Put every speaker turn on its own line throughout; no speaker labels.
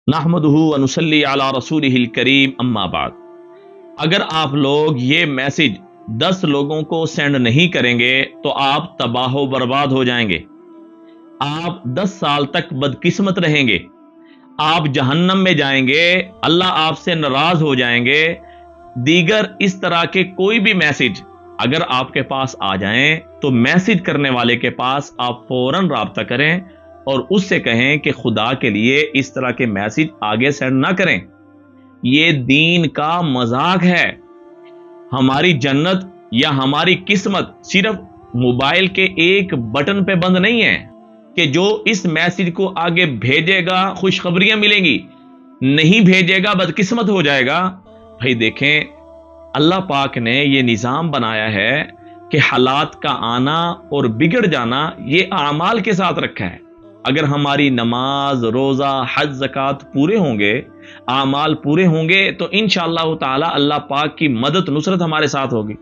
नहमदुहु व नुसल्ली अला रसूलिहिल करीम अम्मा बाद। अगर आप लोग ये मैसेज 10 लोगों को सेंड नहीं करेंगे तो आप तबाह व बर्बाद हो जाएंगे। आप 10 साल तक बदकिस्मत रहेंगे, आप जहन्नम में जाएंगे, अल्लाह आपसे नाराज हो जाएंगे। दीगर इस तरह के कोई भी मैसेज अगर आपके पास आ जाएं तो मैसेज करने वाले के पास आप फौरन राब्ता करें और उससे कहें कि खुदा के लिए इस तरह के मैसेज आगे सेंड ना करें। ये दीन का मजाक है। हमारी जन्नत या हमारी किस्मत सिर्फ मोबाइल के एक बटन पे बंद नहीं है कि जो इस मैसेज को आगे भेजेगा खुशखबरियां मिलेंगी, नहीं भेजेगा बदकिस्मत हो जाएगा। भाई देखें, अल्लाह पाक ने ये निज़ाम बनाया है कि हालात का आना और बिगड़ जाना ये आमाल के साथ रखा है। अगर हमारी नमाज, रोज़ा, हज, ज़कात पूरे होंगे, आमाल पूरे होंगे तो इंशाअल्लाह ताला अल्लाह पाक की मदद नुसरत हमारे साथ होगी।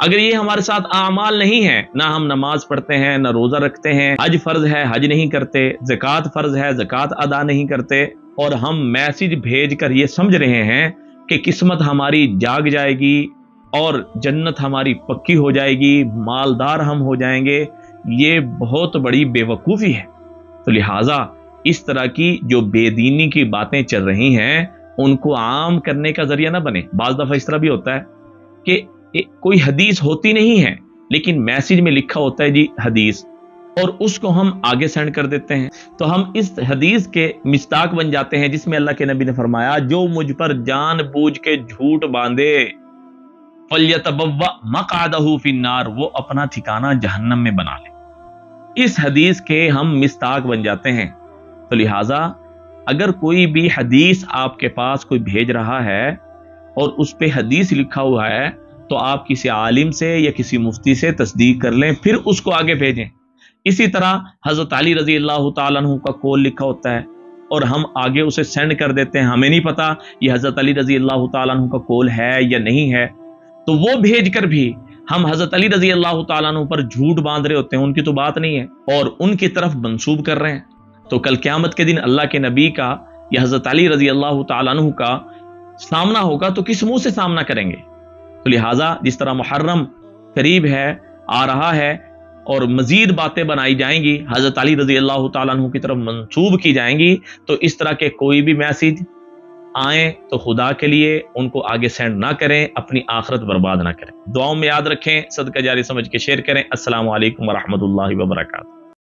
अगर ये हमारे साथ आमाल नहीं है, ना हम नमाज पढ़ते हैं, ना रोज़ा रखते हैं, हज फर्ज है हज नहीं करते, ज़कात फर्ज है ज़कात अदा नहीं करते, और हम मैसेज भेज कर ये समझ रहे हैं कि किस्मत हमारी जाग जाएगी और जन्नत हमारी पक्की हो जाएगी, मालदार हम हो जाएंगे, ये बहुत बड़ी बेवकूफ़ी है। तो लिहाजा इस तरह की जो बेदीनी की बातें चल रही हैं उनको आम करने का जरिया ना बने। बाज़ दफ़ा इस तरह भी होता है कि कोई हदीस होती नहीं है लेकिन मैसेज में लिखा होता है जी हदीस, और उसको हम आगे सेंड कर देते हैं। तो हम इस हदीस के मिस्ताक बन जाते हैं जिसमें अल्लाह के नबी ने फरमाया, जो मुझ पर जानबूझ के झूठ बांधे फल्यतबव्वा मक़अदहु फिन्नार, वो अपना ठिकाना जहन्नम में बना ले। इस हदीस के हम मिस्ताक बन जाते हैं। तो लिहाजा अगर कोई भी हदीस आपके पास कोई भेज रहा है और उस पे हदीस लिखा हुआ है तो आप किसी आलिम से या किसी मुफ्ती से तस्दीक कर लें, फिर उसको आगे भेजें। इसी तरह हजरत अली रजी अल्लाह तआला अन्हु का कौल लिखा होता है और हम आगे उसे सेंड कर देते हैं, हमें नहीं पता ये हजरत अली रजी अल्लाह तआला अन्हु का कौल है या नहीं है, तो वो भेज कर भी हम हजरत अली रजी अल्लाह तआला अन्हु पर झूठ बांध रहे होते हैं, उनकी तो बात नहीं है और उनकी तरफ मंसूब कर रहे हैं। तो कल क़यामत के दिन अल्लाह के नबी का या हजरत अली रजी अल्लाह तआला अन्हु का सामना होगा तो किस मुंह से सामना करेंगे। तो लिहाजा जिस तरह मुहर्रम करीब है, आ रहा है और मजीद बातें बनाई जाएंगी, हजरत अली रजी अल्लाह तआला अन्हु की तरफ मंसूब की जाएंगी, तो इस तरह के कोई भी मैसेज आए तो खुदा के लिए उनको आगे सेंड ना करें, अपनी आखिरत बर्बाद ना करें। दुआओं में याद रखें, सदका जारी समझ के शेयर करें। अस्सलामु अलैकुम व रहमतुल्लाहि व बरकातहू।